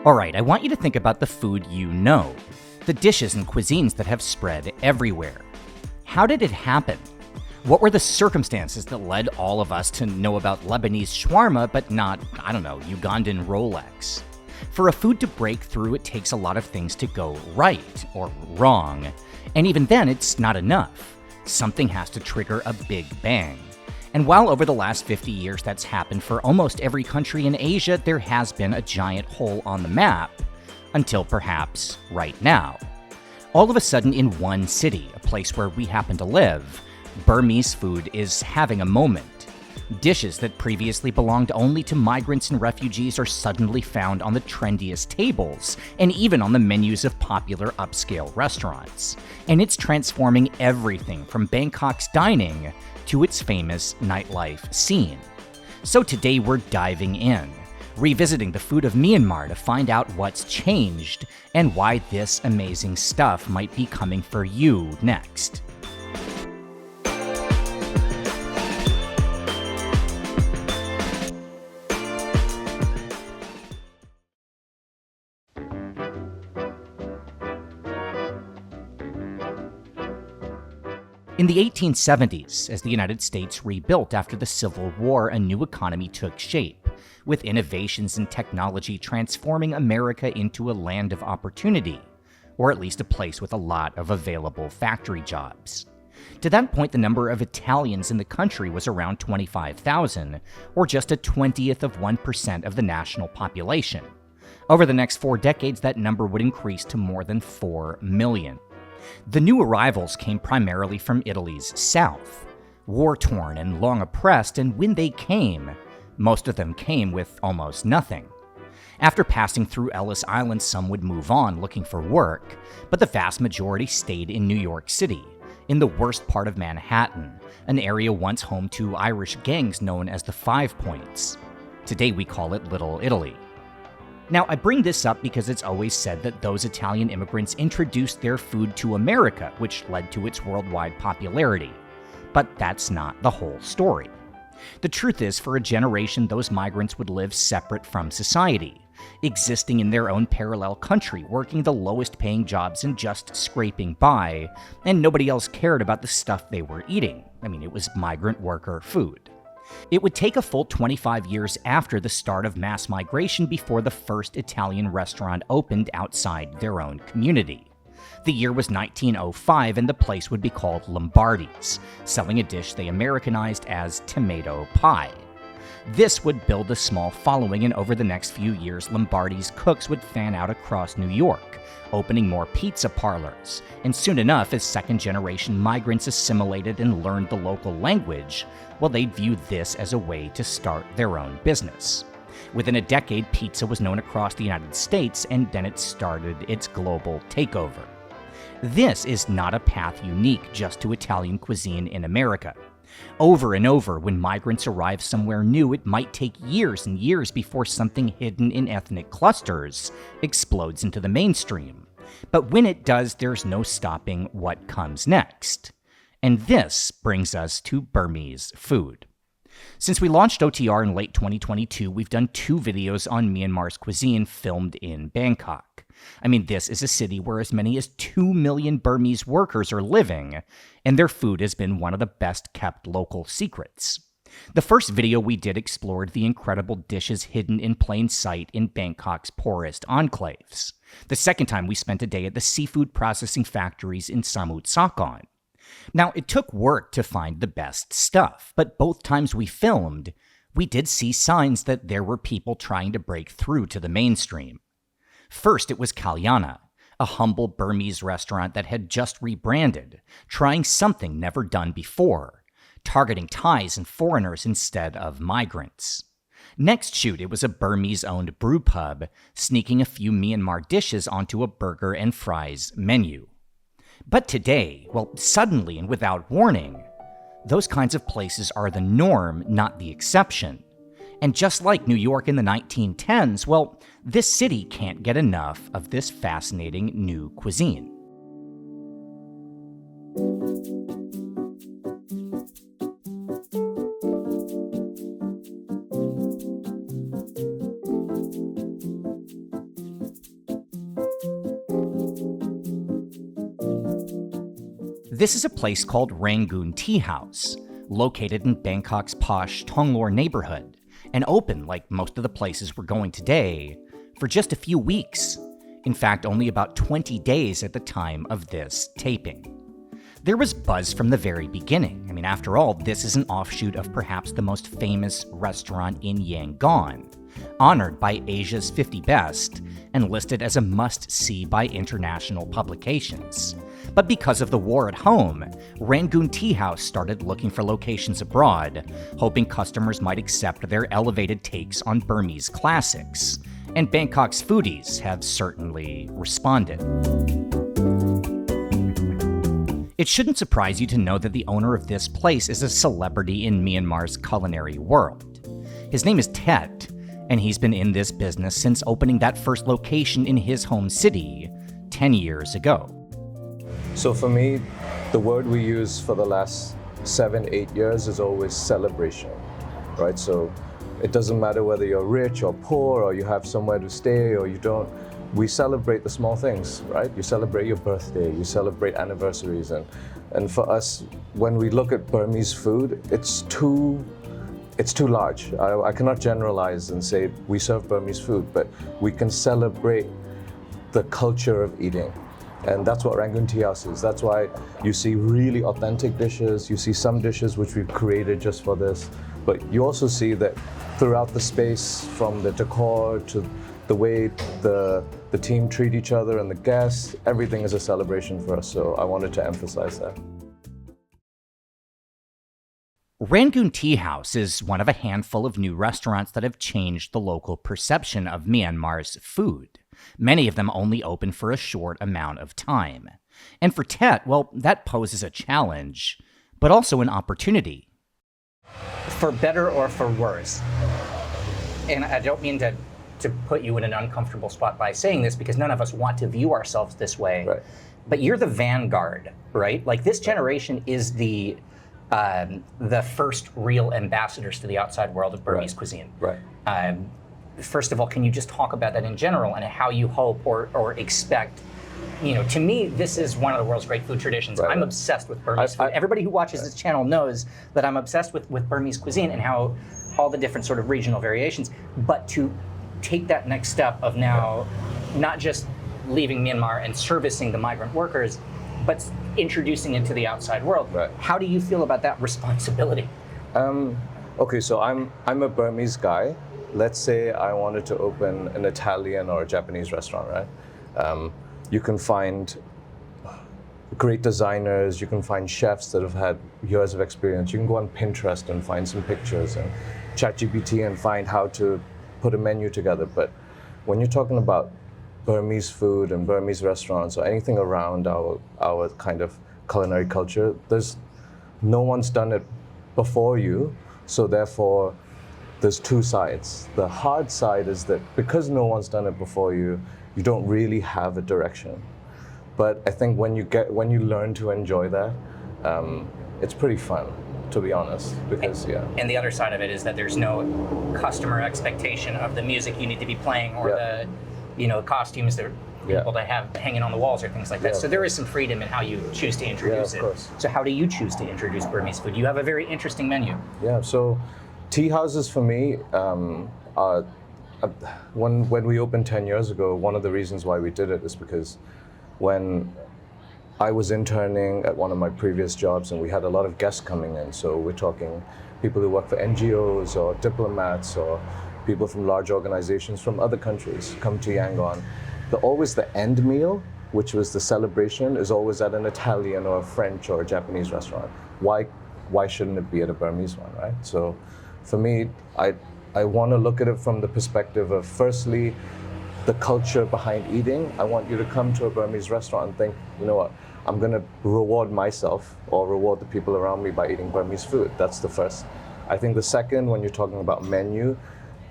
Alright, I want you to think about the food you know, the dishes and cuisines that have spread everywhere. How did it happen? What were the circumstances that led all of us to know about Lebanese shawarma but not, Ugandan Rolex? For a food to break through, it takes a lot of things to go right or wrong. And even then, it's not enough. Something has to trigger a big bang. And while over the last 50 years that's happened for almost every country in Asia, there has been a giant hole on the map. Until perhaps right now. All of a sudden in one city, a place where we happen to live, Burmese food is having a moment. Dishes that previously belonged only to migrants and refugees are suddenly found on the trendiest tables, and even on the menus of popular upscale restaurants. And it's transforming everything from Bangkok's dining to its famous nightlife scene. So today we're diving in, revisiting the food of Myanmar to find out what's changed and why this amazing stuff might be coming for you next. In the 1870s, as the United States rebuilt after the Civil War, a new economy took shape, with innovations in technology transforming America into a land of opportunity, or at least a place with a lot of available factory jobs. To that point, the number of Italians in the country was around 25,000, or just a 20th of 1% of the national population. Over the next 4 decades, that number would increase to more than 4 million. The new arrivals came primarily from Italy's south, war-torn and long oppressed, and when they came, most of them came with almost nothing. After passing through Ellis Island, some would move on looking for work, but the vast majority stayed in New York City, in the worst part of Manhattan, an area once home to Irish gangs known as the Five Points. Today we call it Little Italy. Now, I bring this up because it's always said that those Italian immigrants introduced their food to America, which led to its worldwide popularity. But that's not the whole story. The truth is, for a generation, those migrants would live separate from society, existing in their own parallel country, working the lowest paying jobs and just scraping by, and nobody else cared about the stuff they were eating. It was migrant worker food. It would take a full 25 years after the start of mass migration before the first Italian restaurant opened outside their own community. The year was 1905, and the place would be called Lombardi's, selling a dish they Americanized as tomato pie. This would build a small following, and over the next few years, Lombardi's cooks would fan out across New York, opening more pizza parlors. And soon enough, as second-generation migrants assimilated and learned the local language, they'd view this as a way to start their own business. Within a decade, pizza was known across the United States, and then it started its global takeover. This is not a path unique just to Italian cuisine in America. Over and over, when migrants arrive somewhere new, it might take years and years before something hidden in ethnic clusters explodes into the mainstream. But when it does, there's no stopping what comes next. And this brings us to Burmese food. Since we launched OTR in late 2022, we've done 2 videos on Myanmar's cuisine filmed in Bangkok. This is a city where as many as 2 million Burmese workers are living, and their food has been one of the best-kept local secrets. The first video we did explored the incredible dishes hidden in plain sight in Bangkok's poorest enclaves. The second time, we spent a day at the seafood processing factories in Samut Sakhon. Now, it took work to find the best stuff, but both times we filmed, we did see signs that there were people trying to break through to the mainstream. First, it was Kalyana, a humble Burmese restaurant that had just rebranded, trying something never done before, targeting Thais and foreigners instead of migrants. Next shoot, it was a Burmese-owned brew pub, sneaking a few Myanmar dishes onto a burger and fries menu. But today, suddenly and without warning, those kinds of places are the norm, not the exception. And just like New York in the 1910s, this city can't get enough of this fascinating new cuisine. This is a place called Rangoon Tea House, located in Bangkok's posh Thonglor neighborhood, and open, like most of the places we're going today, for just a few weeks. In fact, only about 20 days at the time of this taping. There was buzz from the very beginning. I mean, after all, this is an offshoot of perhaps the most famous restaurant in Yangon, honored by Asia's 50 Best and listed as a must-see by international publications. But because of the war at home, Rangoon Tea House started looking for locations abroad, hoping customers might accept their elevated takes on Burmese classics. And Bangkok's foodies have certainly responded. It shouldn't surprise you to know that the owner of this place is a celebrity in Myanmar's culinary world. His name is Tet, and he's been in this business since opening that first location in his home city 10 years ago. So for me, the word we use for the last 7-8 years is always celebration, right? So it doesn't matter whether you're rich or poor or you have somewhere to stay or you don't. We celebrate the small things, right? You celebrate your birthday, you celebrate anniversaries. And for us, when we look at Burmese food, it's too large. I cannot generalize and say we serve Burmese food, but we can celebrate the culture of eating. And that's what Rangoon Tea House is. That's why you see really authentic dishes. You see some dishes which we've created just for this. But you also see that throughout the space, from the decor to the way the team treat each other and the guests, everything is a celebration for us. So I wanted to emphasize that. Rangoon Tea House is one of a handful of new restaurants that have changed the local perception of Myanmar's food. Many of them only open for a short amount of time. And for Tet, well, that poses a challenge, but also an opportunity. For better or for worse. And I don't mean to put you in an uncomfortable spot by saying this, because none of us want to view ourselves this way. Right. But you're the vanguard, right? Like, this generation is the first real ambassadors to the outside world of Burmese cuisine. Right. First of all, can you just talk about that in general and how you hope or expect? To me, this is one of the world's great food traditions. Right. I'm obsessed with Burmese food. Everybody who watches this channel knows that I'm obsessed with Burmese cuisine and how all the different sort of regional variations. But to take that next step of now not just leaving Myanmar and servicing the migrant workers, but introducing it to the outside world. Right. How do you feel about that responsibility? Okay, so I'm a Burmese guy. Let's say I wanted to open an Italian or a Japanese restaurant, right? You can find great designers, you can find chefs that have had years of experience. You can go on Pinterest and find some pictures and ChatGPT and find how to put a menu together. But when you're talking about Burmese food and Burmese restaurants or anything around our kind of culinary culture, no one's done it before you, so therefore there's two sides. The hard side is that because no one's done it before you, you don't really have a direction. But I think when you learn to enjoy that, it's pretty fun, to be honest, because And the other side of it is that there's no customer expectation of the music you need to be playing or the costumes that people to have hanging on the walls or things like that. So there is some freedom in how you choose to introduce it. Course. So how do you choose to introduce Burmese food? You have a very interesting menu. Yeah, so tea houses for me, when we opened 10 years ago, one of the reasons why we did it is because when I was interning at one of my previous jobs and we had a lot of guests coming in, so we're talking people who work for NGOs or diplomats or people from large organizations from other countries come to Yangon. Always the end meal, which was the celebration, is always at an Italian or a French or a Japanese restaurant. Why shouldn't it be at a Burmese one, right? So for me, I want to look at it from the perspective of, firstly, the culture behind eating. I want you to come to a Burmese restaurant and think, you know what, I'm going to reward myself or reward the people around me by eating Burmese food. That's the first. I think the second, when you're talking about menu,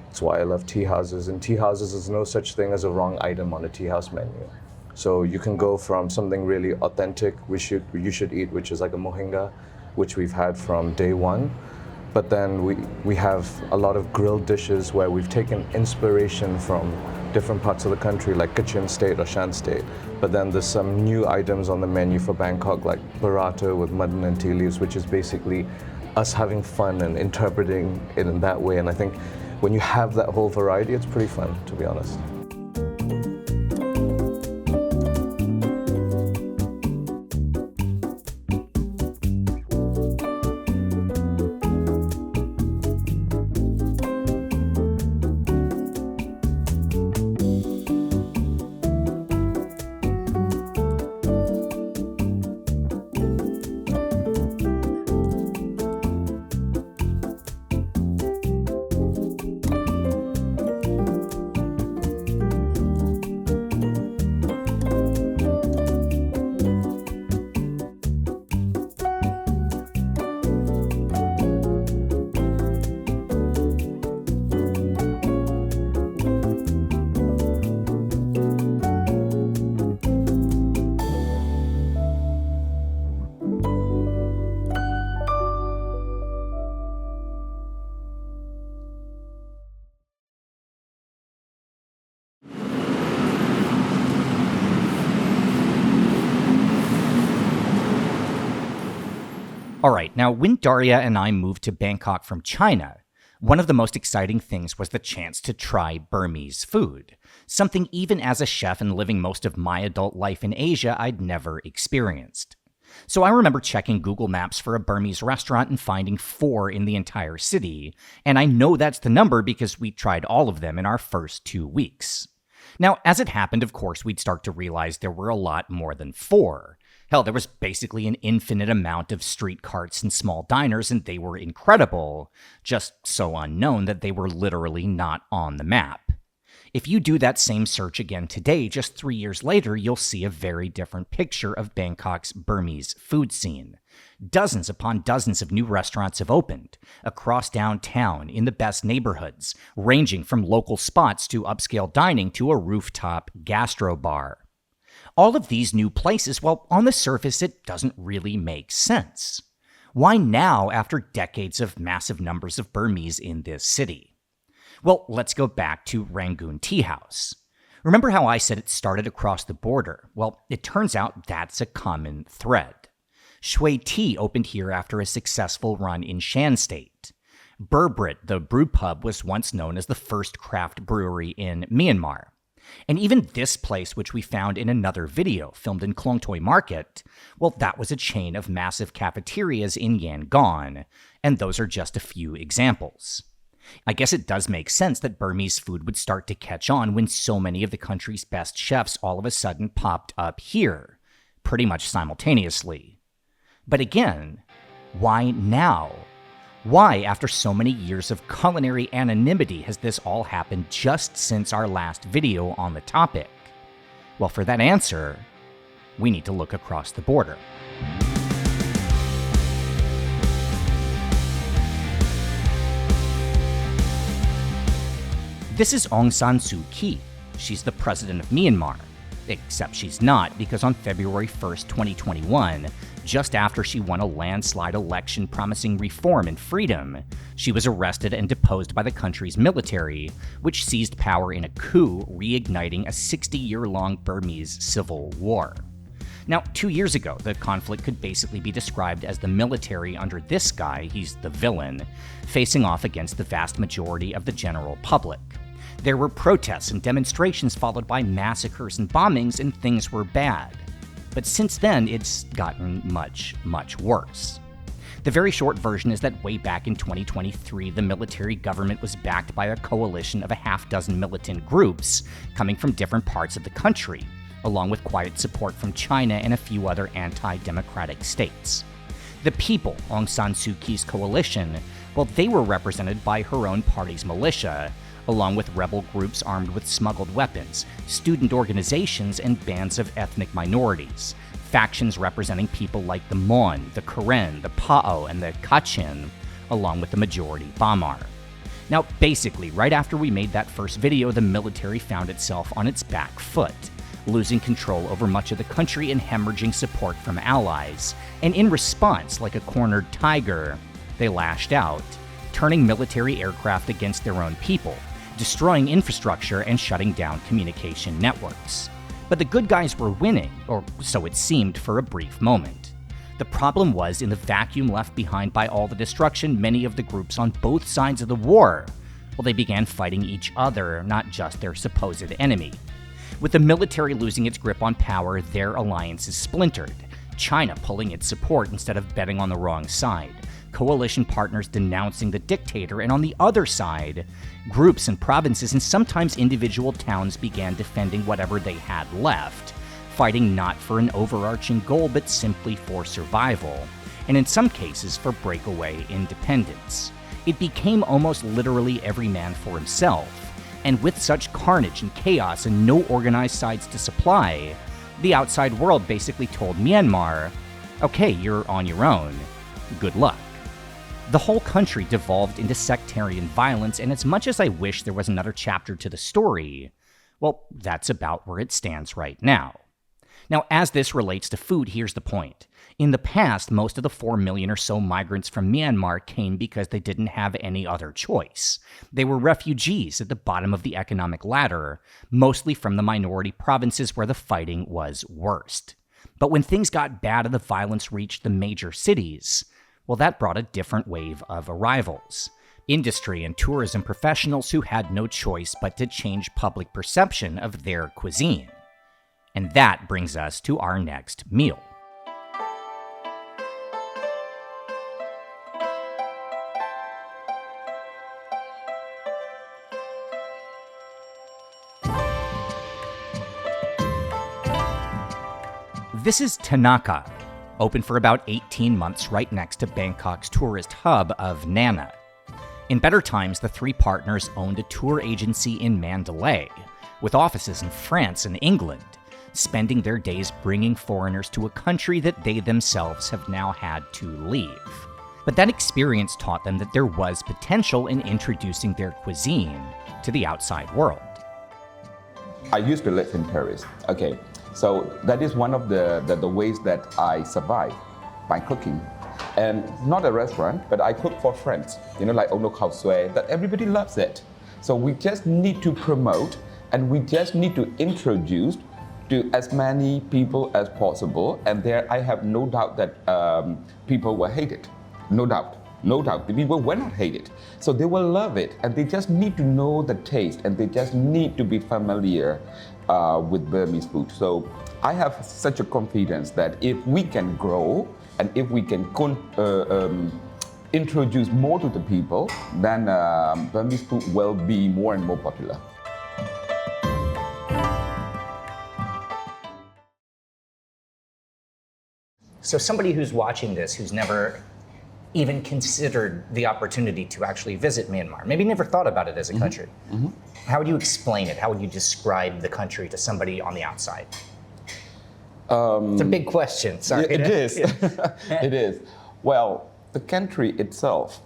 that's why I love tea houses. In tea houses, there's no such thing as a wrong item on a tea house menu. So you can go from something really authentic, you should eat, which is like a mohinga, which we've had from day one. But then we have a lot of grilled dishes where we've taken inspiration from different parts of the country, like Kachin State or Shan State. But then there's some new items on the menu for Bangkok, like burrata with mutton and tea leaves, which is basically us having fun and interpreting it in that way. And I think when you have that whole variety, it's pretty fun, to be honest. All right, now when Daria and I moved to Bangkok from China, one of the most exciting things was the chance to try Burmese food, something even as a chef and living most of my adult life in Asia I'd never experienced. So I remember checking Google Maps for a Burmese restaurant and finding 4 in the entire city, and I know that's the number because we tried all of them in our first 2 weeks. Now, as it happened, of course, we'd start to realize there were a lot more than 4. Hell, there was basically an infinite amount of street carts and small diners, and they were incredible, just so unknown that they were literally not on the map. If you do that same search again today, just 3 years later, you'll see a very different picture of Bangkok's Burmese food scene. Dozens upon dozens of new restaurants have opened, across downtown, in the best neighborhoods, ranging from local spots to upscale dining to a rooftop gastro bar. All of these new places, well, on the surface, it doesn't really make sense. Why now, after decades of massive numbers of Burmese in this city? Well, let's go back to Rangoon Tea House. Remember how I said it started across the border? Well, it turns out that's a common thread. Shui Tea opened here after a successful run in Shan State. Burbrit, the brew pub, was once known as the first craft brewery in Myanmar. And even this place, which we found in another video filmed in Klong Toi Market, well, that was a chain of massive cafeterias in Yangon, and those are just a few examples. I guess it does make sense that Burmese food would start to catch on when so many of the country's best chefs all of a sudden popped up here, pretty much simultaneously. But again, why now? Why, after so many years of culinary anonymity, has this all happened just since our last video on the topic? Well, for that answer, we need to look across the border. This is Aung San Suu Kyi. She's the president of Myanmar. Except she's not, because on February 1st, 2021, just after she won a landslide election promising reform and freedom, she was arrested and deposed by the country's military, which seized power in a coup, reigniting a 60-year-long Burmese civil war. Now, 2 years ago, the conflict could basically be described as the military under this guy, he's the villain, facing off against the vast majority of the general public. There were protests and demonstrations followed by massacres and bombings, and things were bad. But since then, it's gotten much, much worse. The very short version is that way back in 2023, the military government was backed by a coalition of a half-dozen militant groups coming from different parts of the country, along with quiet support from China and a few other anti-democratic states. The people, Aung San Suu Kyi's coalition, well, they were represented by her own party's militia, along with rebel groups armed with smuggled weapons, student organizations, and bands of ethnic minorities, factions representing people like the Mon, the Karen, the Pa'o, and the Kachin, along with the majority Bamar. Now, basically, right after we made that first video, the military found itself on its back foot, losing control over much of the country and hemorrhaging support from allies, and in response, like a cornered tiger, they lashed out, turning military aircraft against their own people, destroying infrastructure and shutting down communication networks. But the good guys were winning, or so it seemed for a brief moment. The problem was in the vacuum left behind by all the destruction, many of the groups on both sides of the war, well, they began fighting each other, not just their supposed enemy. With the military losing its grip on power, their alliances splintered, China pulling its support instead of betting on the wrong side, coalition partners denouncing the dictator, and on the other side, groups and provinces and sometimes individual towns began defending whatever they had left, fighting not for an overarching goal but simply for survival, and in some cases for breakaway independence. It became almost literally every man for himself, and with such carnage and chaos and no organized sides to supply, the outside world basically told Myanmar, okay, you're on your own, good luck. The whole country devolved into sectarian violence, and as much as I wish there was another chapter to the story, well, that's about where it stands right now. Now, as this relates to food, here's the point. In the past, most of the 4 million or so migrants from Myanmar came because they didn't have any other choice. They were refugees at the bottom of the economic ladder, mostly from the minority provinces where the fighting was worst. But when things got bad and the violence reached the major cities, well, that brought a different wave of arrivals. Industry and tourism professionals who had no choice but to change public perception of their cuisine. And that brings us to our next meal. This is Thanaka, open for about 18 months right next to Bangkok's tourist hub of Nana. In better times, the three partners owned a tour agency in Mandalay, with offices in France and England, spending their days bringing foreigners to a country that they themselves have now had to leave. But that experience taught them that there was potential in introducing their cuisine to the outside world. I used to live in Paris. Okay, so that is one of the ways that I survive, by cooking. And not a restaurant, but I cook for friends, like Ono Kaosue, that everybody loves it. So we just need to promote and we just need to introduce to as many people as possible. And there I have no doubt that people will hate it. No doubt. No doubt, the people will not hate it. So they will love it, and they just need to know the taste, and they just need to be familiar with Burmese food. So I have such a confidence that if we can grow, and if we can introduce more to the people, then Burmese food will be more and more popular. So somebody who's watching this, who's never even considered the opportunity to actually visit Myanmar, maybe never thought about it as a country. Mm-hmm. How would you explain it? How would you describe the country to somebody on the outside? It's a big question, sorry. It is. It is. Well, the country itself,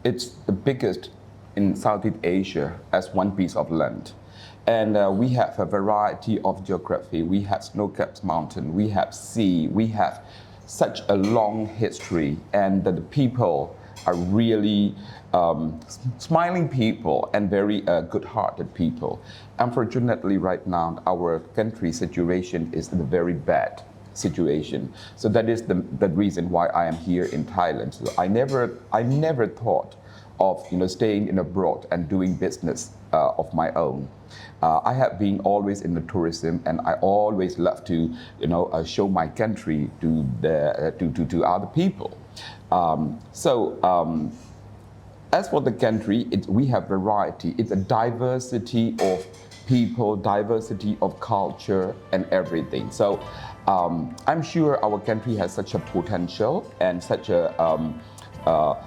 it's the biggest in Southeast Asia as one piece of land. And we have a variety of geography. We have snow-capped mountain, we have sea, we have such a long history, and the people are really smiling people and very good-hearted people. Unfortunately, right now, our country situation is a very bad situation. So that is the reason why I am here in Thailand. So I never thought of staying in abroad and doing business of my own. I have been always in the tourism, and I always love to show my country to other people. As for the country, we have variety. It's a diversity of people, diversity of culture, and everything. So I'm sure our country has such a potential and such a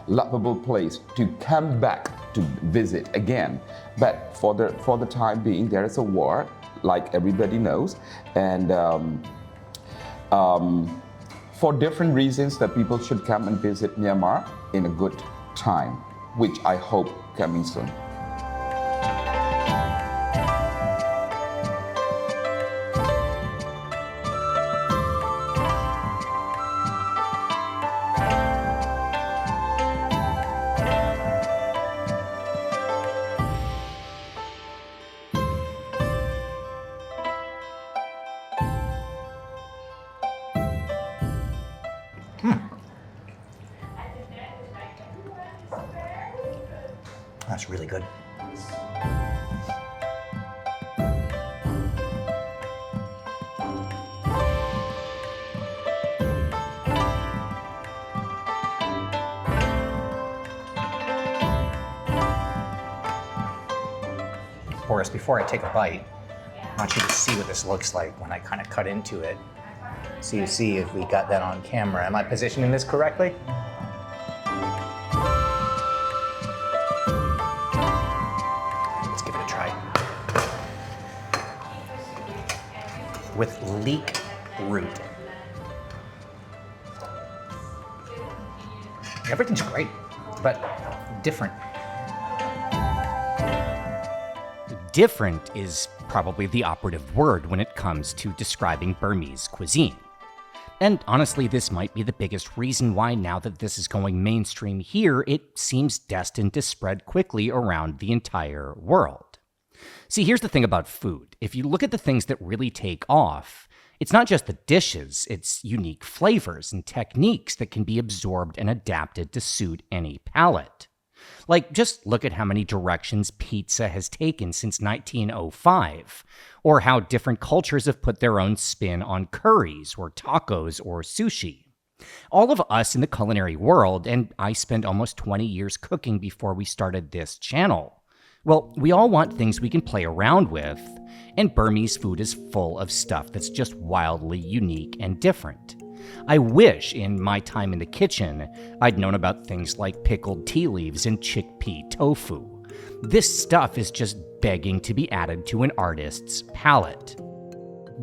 lovable place to come back to visit again. But for the time being, there is a war, like everybody knows, and for different reasons that people should come and visit Myanmar in a good time, which I hope coming soon. That's really good. Boris, before I take a bite, I want you to see what this looks like when I kind of cut into it. So you see if we got that on camera. Am I positioning this correctly? Let's give it a try. With leek root. Everything's great, but different. Different is probably the operative word when it comes to describing Burmese cuisine. And honestly, this might be the biggest reason why, now that this is going mainstream here, it seems destined to spread quickly around the entire world. See, here's the thing about food. If you look at the things that really take off, it's not just the dishes, it's unique flavors and techniques that can be absorbed and adapted to suit any palate. Like, just look at how many directions pizza has taken since 1905, or how different cultures have put their own spin on curries or tacos or sushi. All of us in the culinary world, and I spent almost 20 years cooking before we started this channel, well, we all want things we can play around with, and Burmese food is full of stuff that's just wildly unique and different. I wish, in my time in the kitchen, I'd known about things like pickled tea leaves and chickpea tofu. This stuff is just begging to be added to an artist's palate.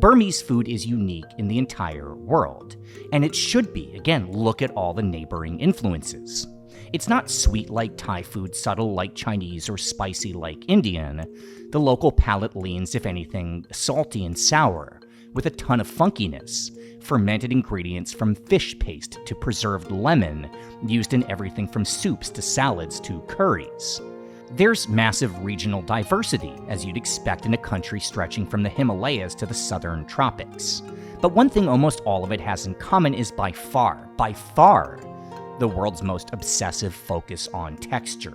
Burmese food is unique in the entire world, and it should be. Again, look at all the neighboring influences. It's not sweet like Thai food, subtle like Chinese, or spicy like Indian. The local palate leans, if anything, salty and sour, with a ton of funkiness. Fermented ingredients from fish paste to preserved lemon, used in everything from soups to salads to curries. There's massive regional diversity, as you'd expect in a country stretching from the Himalayas to the southern tropics. But one thing almost all of it has in common is by far, the world's most obsessive focus on texture.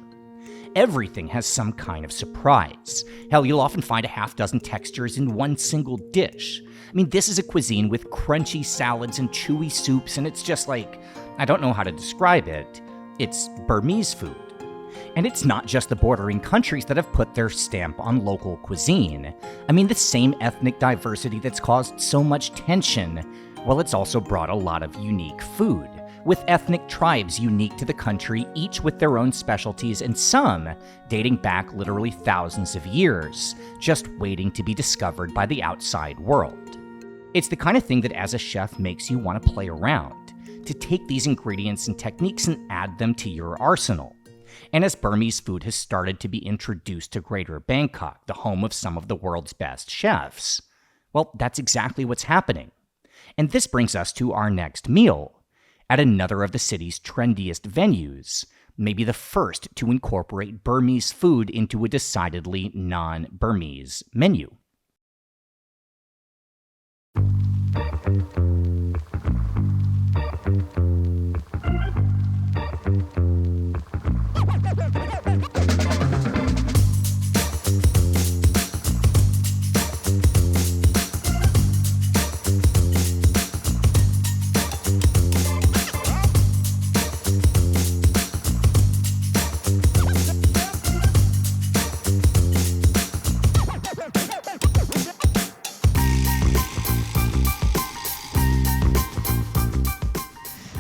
Everything has some kind of surprise. Hell, you'll often find a half dozen textures in one single dish. I mean, this is a cuisine with crunchy salads and chewy soups, and it's just like, I don't know how to describe it. It's Burmese food. And it's not just the bordering countries that have put their stamp on local cuisine. I mean, the same ethnic diversity that's caused so much tension, well, it's also brought a lot of unique food, with ethnic tribes unique to the country, each with their own specialties, and some dating back literally thousands of years, just waiting to be discovered by the outside world. It's the kind of thing that as a chef makes you want to play around, to take these ingredients and techniques and add them to your arsenal. And as Burmese food has started to be introduced to Greater Bangkok, the home of some of the world's best chefs, well, that's exactly what's happening. And this brings us to our next meal, at another of the city's trendiest venues, maybe the first to incorporate Burmese food into a decidedly non-Burmese menu.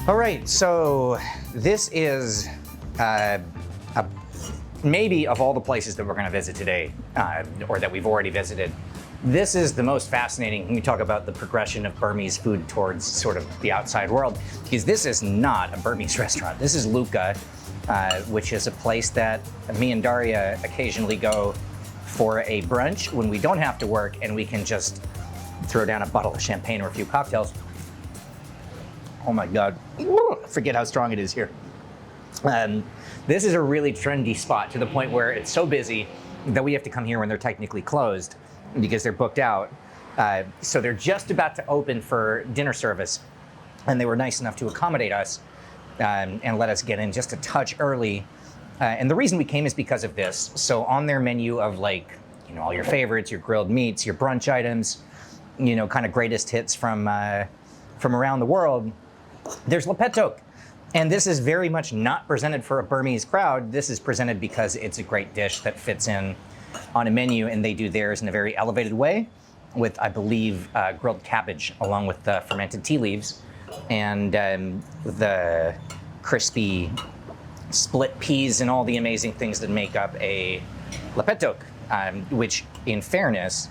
All right, so this is maybe of all the places that we're going to visit today, or that we've already visited, this is the most fascinating when we talk about the progression of Burmese food towards sort of the outside world, because this is not a Burmese restaurant. This is Luka, which is a place that me and Daria occasionally go for a brunch when we don't have to work and we can just throw down a bottle of champagne or a few cocktails. Oh my God, forget how strong it is here. This is a really trendy spot, to the point where it's so busy that we have to come here when they're technically closed because they're booked out. So they're just about to open for dinner service, and they were nice enough to accommodate us and let us get in just a touch early And the reason we came is because of this. So on their menu of all your favorites, your grilled meats, your brunch items, kind of greatest hits from around the world, there's lepetok. And this is very much not presented for a Burmese crowd. This is presented because it's a great dish that fits in on a menu, and they do theirs in a very elevated way with, I believe, grilled cabbage along with the fermented tea leaves and the crispy split peas and all the amazing things that make up a lepetok, which in fairness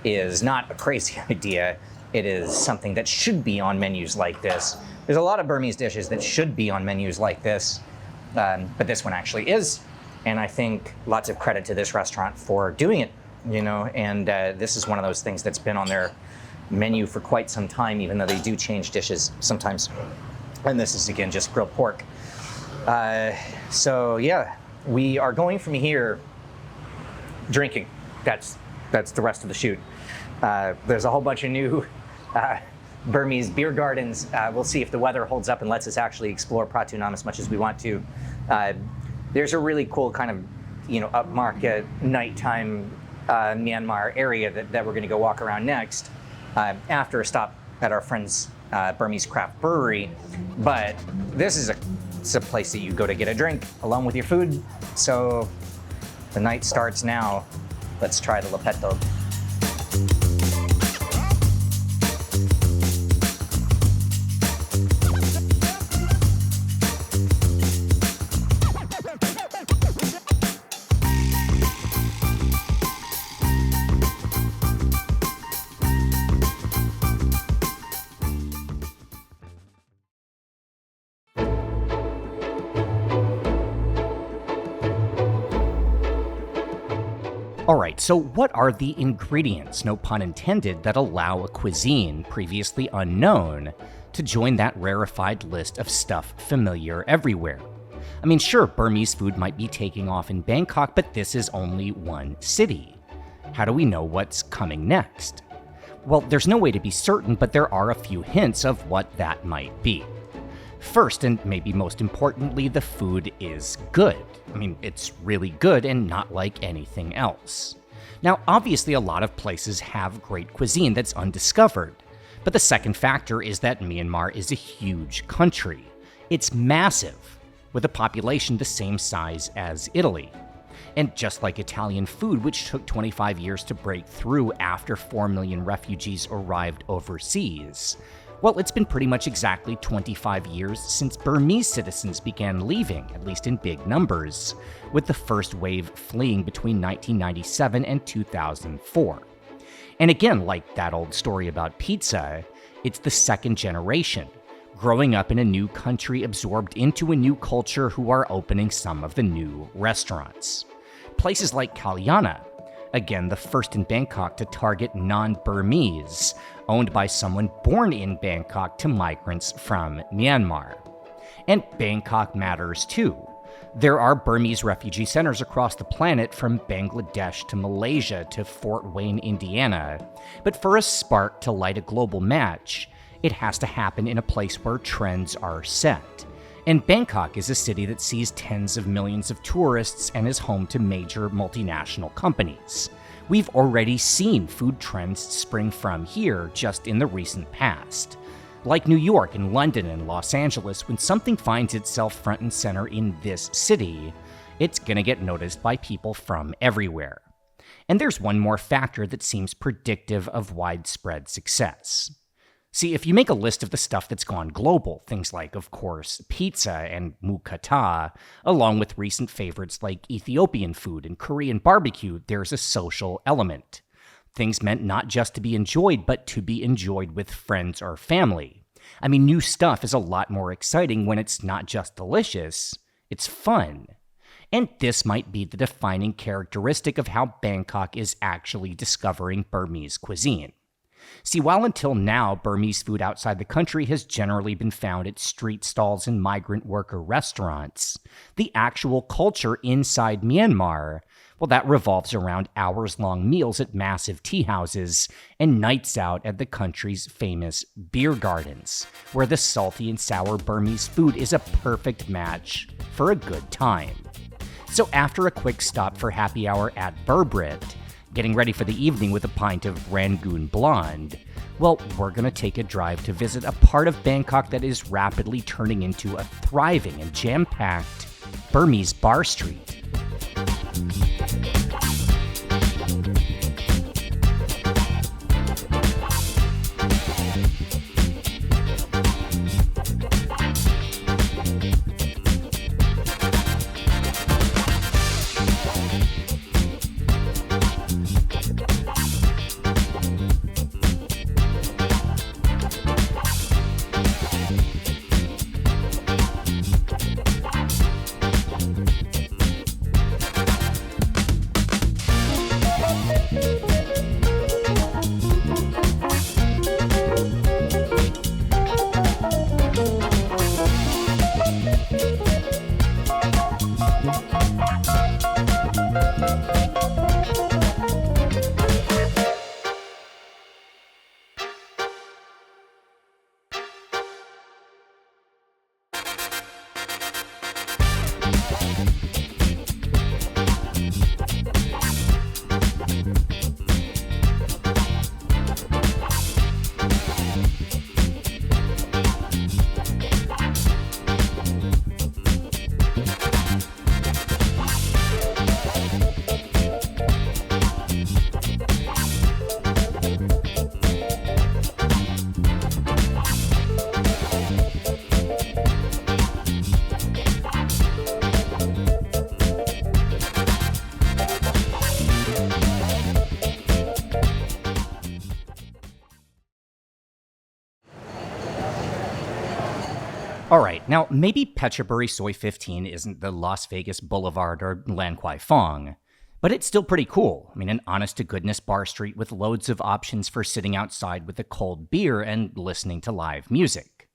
is not a crazy idea. It is something that should be on menus like this. There's a lot of Burmese dishes that should be on menus like this, but this one actually is. And I think lots of credit to this restaurant for doing it, and this is one of those things that's been on their menu for quite some time, even though they do change dishes sometimes. And this is, again, just grilled pork. So yeah, we are going from here drinking. That's the rest of the shoot. There's a whole bunch of new Burmese beer gardens. We'll see if the weather holds up and lets us actually explore Pratunam as much as we want to. There's a really cool kind of, upmarket nighttime Myanmar area that we're going to go walk around next after a stop at our friend's Burmese craft brewery. But this is it's a place that you go to get a drink along with your food. So the night starts now. Let's try the lepetok. Alright, so what are the ingredients, no pun intended, that allow a cuisine previously unknown to join that rarefied list of stuff familiar everywhere? I mean, sure, Burmese food might be taking off in Bangkok, but this is only one city. How do we know what's coming next? Well, there's no way to be certain, but there are a few hints of what that might be. First, and maybe most importantly, the food is good. I mean, it's really good and not like anything else. Now, obviously, a lot of places have great cuisine that's undiscovered. But the second factor is that Myanmar is a huge country. It's massive, with a population the same size as Italy. And just like Italian food, which took 25 years to break through after 4 million refugees arrived overseas, well, it's been pretty much exactly 25 years since Burmese citizens began leaving, at least in big numbers, with the first wave fleeing between 1997 and 2004. And again, like that old story about pizza, it's the second generation, growing up in a new country absorbed into a new culture, who are opening some of the new restaurants. Places like Kalyana, again the first in Bangkok to target non-Burmese, owned by someone born in Bangkok to migrants from Myanmar. And Bangkok matters too. There are Burmese refugee centers across the planet, from Bangladesh to Malaysia to Fort Wayne, Indiana. But for a spark to light a global match, it has to happen in a place where trends are set. And Bangkok is a city that sees tens of millions of tourists and is home to major multinational companies. We've already seen food trends spring from here just in the recent past. Like New York and London and Los Angeles, when something finds itself front and center in this city, it's gonna get noticed by people from everywhere. And there's one more factor that seems predictive of widespread success. See, if you make a list of the stuff that's gone global, things like, of course, pizza and mukata, along with recent favorites like Ethiopian food and Korean barbecue, there's a social element. Things meant not just to be enjoyed, but to be enjoyed with friends or family. I mean, new stuff is a lot more exciting when it's not just delicious, it's fun. And this might be the defining characteristic of how Bangkok is actually discovering Burmese cuisine. See, while until now Burmese food outside the country has generally been found at street stalls and migrant worker restaurants, the actual culture inside Myanmar, well, that revolves around hours-long meals at massive tea houses and nights out at the country's famous beer gardens, where the salty and sour Burmese food is a perfect match for a good time. So after a quick stop for happy hour at Burbrit, getting ready for the evening with a pint of Rangoon Blonde, well, we're going to take a drive to visit a part of Bangkok that is rapidly turning into a thriving and jam-packed Burmese bar street. Alright, now maybe Phetchaburi Soi 15 isn't the Las Vegas Boulevard or Lan Kwai Fong, but it's still pretty cool. I mean, an honest-to-goodness bar street with loads of options for sitting outside with a cold beer and listening to live music.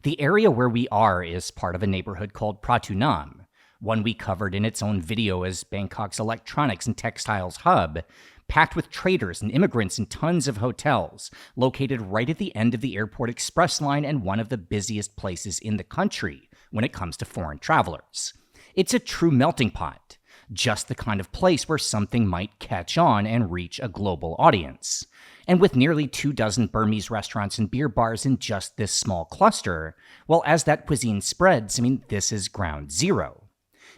The area where we are is part of a neighborhood called Pratunam, one we covered in its own video as Bangkok's electronics and textiles hub, packed with traders and immigrants and tons of hotels, located right at the end of the airport express line and one of the busiest places in the country when it comes to foreign travelers. It's a true melting pot, just the kind of place where something might catch on and reach a global audience. And with nearly 24 Burmese restaurants and beer bars in just this small cluster, well, as that cuisine spreads, I mean, this is ground zero.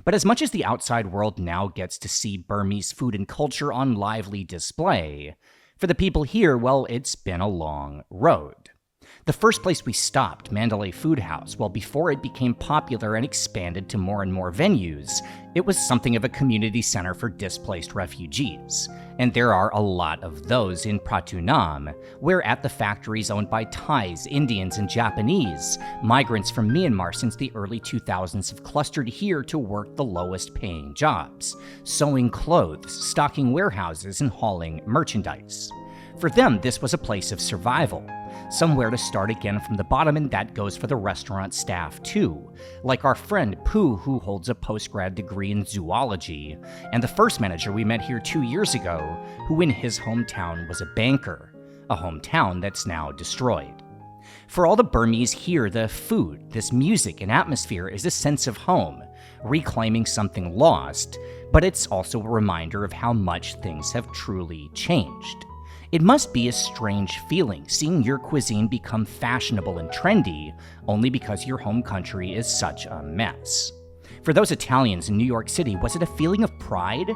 But as much as the outside world now gets to see Burmese food and culture on lively display, for the people here, well, it's been a long road. The first place we stopped, Mandalay Food House, well, before it became popular and expanded to more and more venues, it was something of a community center for displaced refugees. And there are a lot of those in Pratunam, where at the factories owned by Thais, Indians, and Japanese, migrants from Myanmar since the early 2000s have clustered here to work the lowest paying jobs, sewing clothes, stocking warehouses, and hauling merchandise. For them, this was a place of survival, somewhere to start again from the bottom, and that goes for the restaurant staff too, like our friend Pooh, who holds a postgrad degree in zoology, and the first manager we met here 2 years ago, who in his hometown was a banker, a hometown that's now destroyed. For all the Burmese here, the food, this music and atmosphere is a sense of home, reclaiming something lost, but it's also a reminder of how much things have truly changed. It must be a strange feeling seeing your cuisine become fashionable and trendy only because your home country is such a mess. For those Italians in New York City, was it a feeling of pride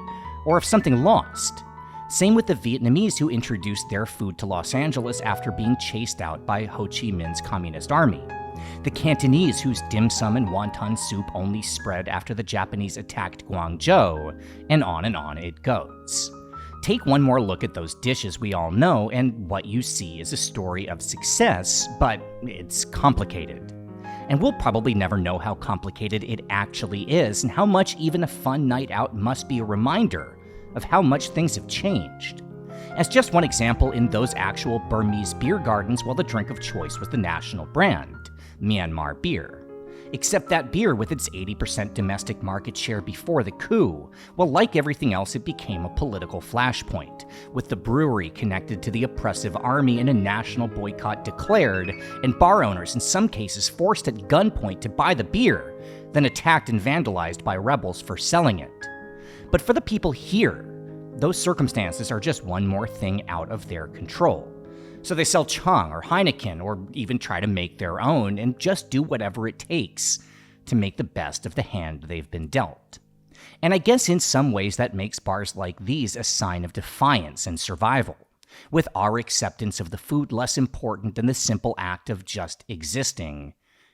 or of something lost? Same with the Vietnamese who introduced their food to Los Angeles after being chased out by Ho Chi Minh's Communist Army. The Cantonese whose dim sum and wonton soup only spread after the Japanese attacked Guangzhou, and on it goes. Take one more look at those dishes we all know, and what you see is a story of success, but it's complicated. And we'll probably never know how complicated it actually is, and how much even a fun night out must be a reminder of how much things have changed. As just one example, in those actual Burmese beer gardens, well, the drink of choice was the national brand, Myanmar beer. Except that beer, with its 80% domestic market share before the coup, well, like everything else, it became a political flashpoint, with the brewery connected to the oppressive army and a national boycott declared, and bar owners in some cases forced at gunpoint to buy the beer, then attacked and vandalized by rebels for selling it. But for the people here, those circumstances are just one more thing out of their control. So they sell Chang or Heineken or even try to make their own and just do whatever it takes to make the best of the hand they've been dealt. And I guess in some ways that makes bars like these a sign of defiance and survival, with our acceptance of the food less important than the simple act of just existing,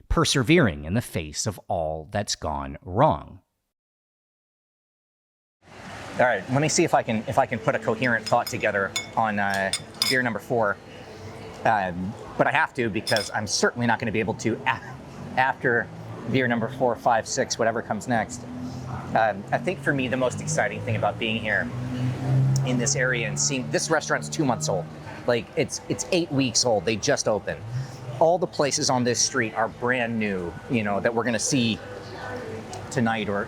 persevering in the face of all that's gone wrong. All right, let me see if I can put a coherent thought together on beer number 4. But I have to, because I'm certainly not going to be able to after beer number 4, 5, 6, whatever comes next. I think for me the most exciting thing about being here in this area and seeing this restaurant's 2 months old. Like it's 8 weeks old. They just opened. All the places on this street are brand new, that we're going to see tonight, or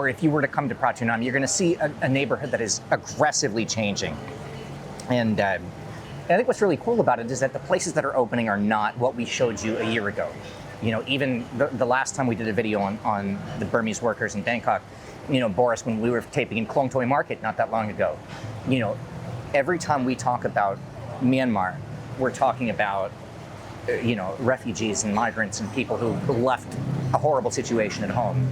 if you were to come to Pratunam, you're going to see a neighborhood that is aggressively changing. And I think what's really cool about it is that the places that are opening are not what we showed you a year ago. Even the last time we did a video on the Burmese workers in Bangkok, Boris, when we were taping in Klong Toi Market not that long ago, every time we talk about Myanmar, we're talking about, refugees and migrants and people who left a horrible situation at home.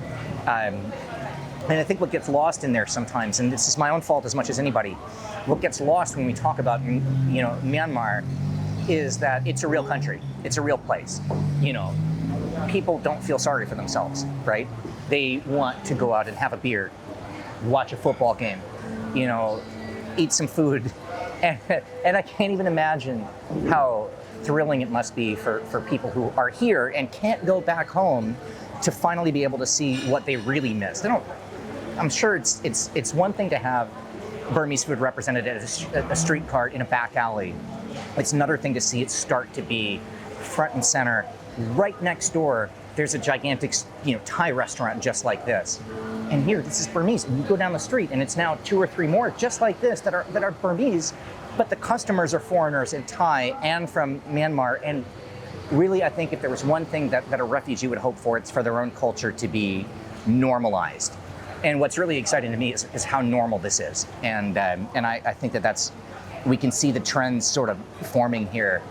And I think what gets lost in there sometimes, and this is my own fault as much as anybody, what gets lost when we talk about, Myanmar is that it's a real country. It's a real place. People don't feel sorry for themselves, right? They want to go out and have a beer, watch a football game, eat some food. And I can't even imagine how thrilling it must be for people who are here and can't go back home to finally be able to see what they really miss. I'm sure it's one thing to have Burmese food represented as a street cart in a back alley. It's another thing to see it start to be front and center. Right next door, there's a gigantic, Thai restaurant just like this. And here, this is Burmese. And you go down the street, and it's now 2 or 3 more just like this that are Burmese, but the customers are foreigners and Thai and from Myanmar. And really, I think if there was one thing that a refugee would hope for, it's for their own culture to be normalized. And what's really exciting to me is how normal this is. And I think we can see the trends sort of forming here.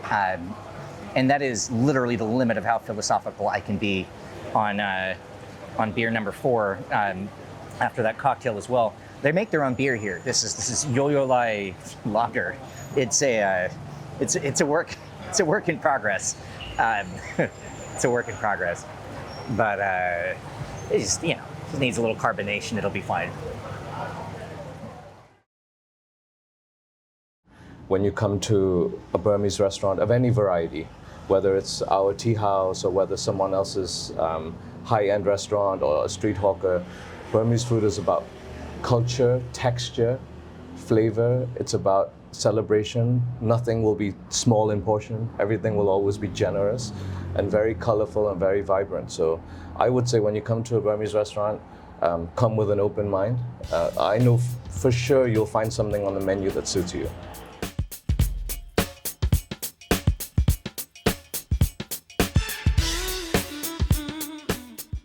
And that is literally the limit of how philosophical I can be on beer number 4 after that cocktail as well. They make their own beer here. This is Yo-Yo-Lai lager. It's a work in progress. It's a work in progress, but it just needs a little carbonation. It'll be fine. When you come to a Burmese restaurant of any variety, whether it's our tea house or whether someone else's high-end restaurant or a street hawker, Burmese food is about culture, texture, flavor. It's about celebration. Nothing will be small in portion. Everything will always be generous and very colorful and very vibrant. So I would say when you come to a Burmese restaurant, come with an open mind. I know for sure you'll find something on the menu that suits you.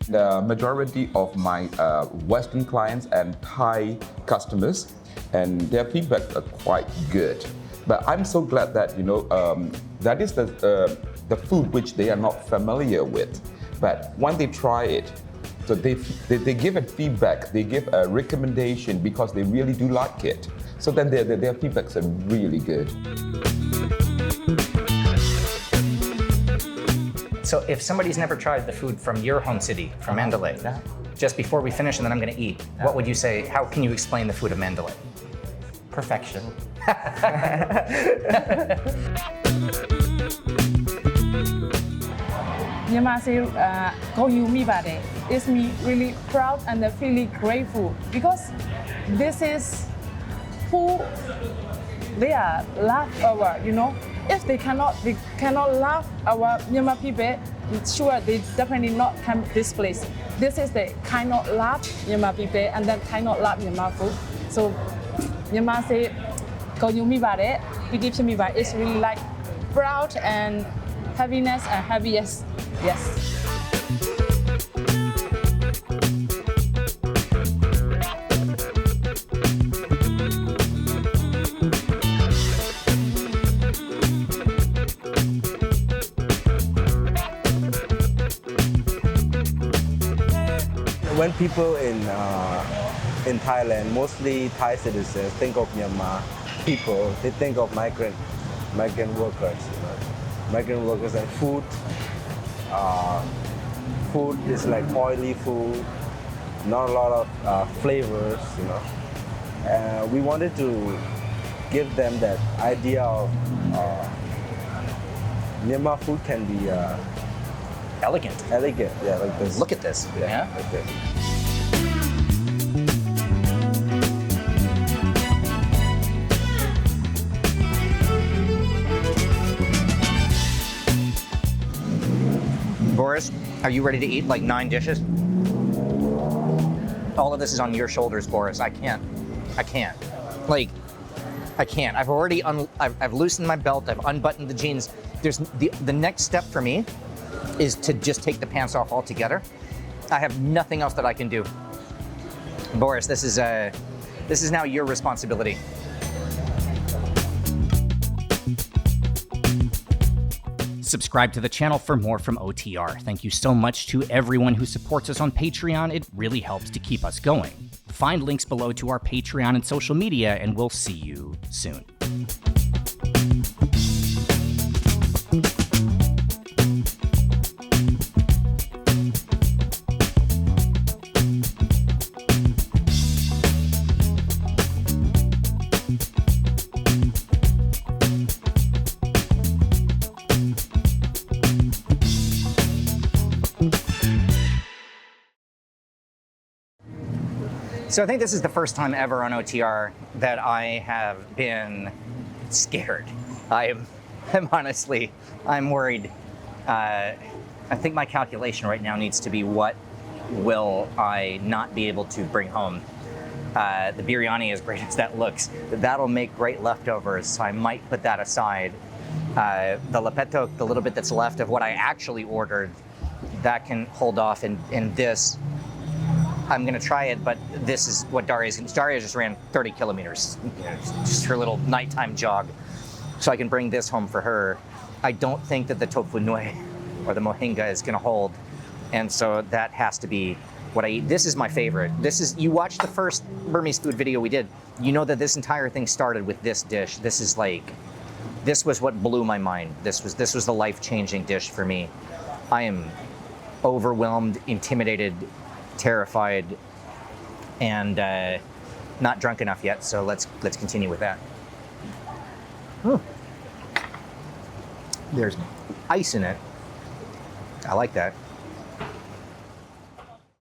The majority of my Western clients and Thai customers, and their feedback are quite good. But I'm so glad that that is the food which they are not familiar with. But when they try it, so they give a feedback, they give a recommendation because they really do like it. So then their feedbacks are really good. So if somebody's never tried the food from your home city, from Mandalay, just before we finish and then I'm going to eat, what would you say? How can you explain the food of Mandalay? Perfection. Myanmar say, "Go you mi bade." It's me really proud and really grateful because this is who they are love our, If they cannot love our Myanmar people, sure they definitely not come this place. This is the kind of love Myanmar people and then kind of love Myanmar food. So Myanmar say, "Go you mi bade." Piti phi mi ba. It's really like proud and happiness and happiest. Yes. when people in Thailand, mostly Thai citizens, think of Myanmar people, they think of migrant workers. You know? Migrant workers and food. Food is like oily food, not a lot of flavors. You know, we wanted to give them that idea of Myanmar food can be Elegant. elegant. Yeah, like this. Look at this. Yeah. Like this. Boris, are you ready to eat like 9 dishes? All of this is on your shoulders, Boris. I can't. Like, I can't. I've already I've loosened my belt. I've unbuttoned the jeans. There's the next step for me is to just take the pants off altogether. I have nothing else that I can do. Boris, this is now your responsibility. Subscribe to the channel for more from OTR. Thank you so much to everyone who supports us on Patreon. It really helps to keep us going. Find links below to our Patreon and social media, and we'll see you soon. So I think this is the first time ever on OTR that I have been scared. I'm honestly, I'm worried. I think my calculation right now needs to be what will I not be able to bring home. The biryani, as great as that looks, that'll make great leftovers, so I might put that aside. The lepeto, the little bit that's left of what I actually ordered, that can hold off, and this, I'm gonna try it, but this is what Daria just ran 30 kilometers, just her little nighttime jog. So I can bring this home for her. I don't think that the tofu nui or the mohinga is gonna hold. And so that has to be what I eat. This is my favorite. You watched the first Burmese food video we did. You know that this entire thing started with this dish. This was what blew my mind. This was the life-changing dish for me. I am overwhelmed, intimidated, terrified, and not drunk enough yet, so let's continue with that. There's ice in it. I like that.